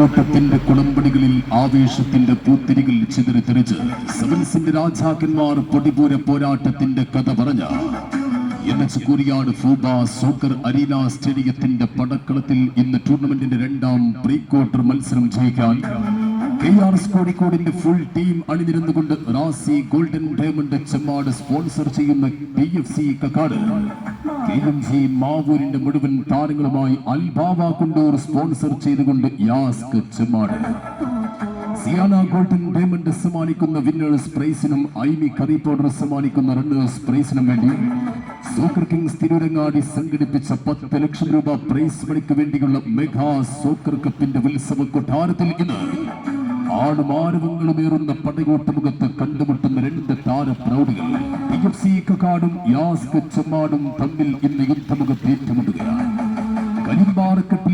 പടയോട്ടത്തിന്റെ കുളമ്പടികളിൽ ആവേശത്തിന്റെ പൂത്തിരികൾ ചിതറിത്തെറിച്ച് സെവൻസിന്റെ രാജാക്കന്മാർ പൊടിപൂര പോരാട്ടത്തിന്റെ കഥ പറഞ്ഞ കുരിയാട് ഫൂബ സോക്കർ അരീന സ്റ്റേഡിയത്തിന്റെ പടക്കളത്തിൽ ഇന്ന് ടൂർണമെന്റിന്റെ രണ്ടാം പ്രീ ക്വാർട്ടർ മത്സരം ജയിക്കാൻ KRS കോഴിക്കോടിന്റെ ഫുൾ ടീം അണിനിരന്നുകൊണ്ട് Razi golden diamond Chemmad sponsor ചെയ്യുന്ന PFC കക്കാട്, KMG മാവൂരിന്റെ മുഴുവൻ താരങ്ങളുമായി അൽബാവ കുണ്ടൂർ സ്പോൺസർ ചെയ്തുകൊണ്ട് യാസ്ക് ചെമ്മാട്, സിയാന ഗോൾഡൻ ഡയമണ്ട് സമ്മാനിക്കുന്ന വിന്നേഴ്സ് പ്രൈസിനും ഐമി കറി പൗഡർ സമ്മാനിക്കുന്ന റണ്ണേഴ്സ് പ്രൈസിനും വേണ്ടി സോക്കർ കിങ്സ് തിരൂരങ്ങാടി സംഘടിപ്പിച്ച 10 ലക്ഷം രൂപ പ്രൈസ് മണിക്ക് വേണ്ടിയുള്ള മെഗാ സോക്കർ കപ്പിന്റെ ഉത്സവ കൊട്ടാരത്തിൽ ഇന്ന് ആടുമാരവങ്ങളുമേറുന്ന പടയോട്ടമുഖത്ത് കണ്ടുമുട്ടുന്ന രണ്ട് താര പ്രൗഢികൾ PFC കക്കാടും യാസ്ക് ചെമ്മാടും തമ്മിൽ ഇന്ന് യുദ്ധമുഖത്ത് ഏറ്റുമുട്ടുകയാണ്. കരിമ്പാറക്കെട്ടിൽ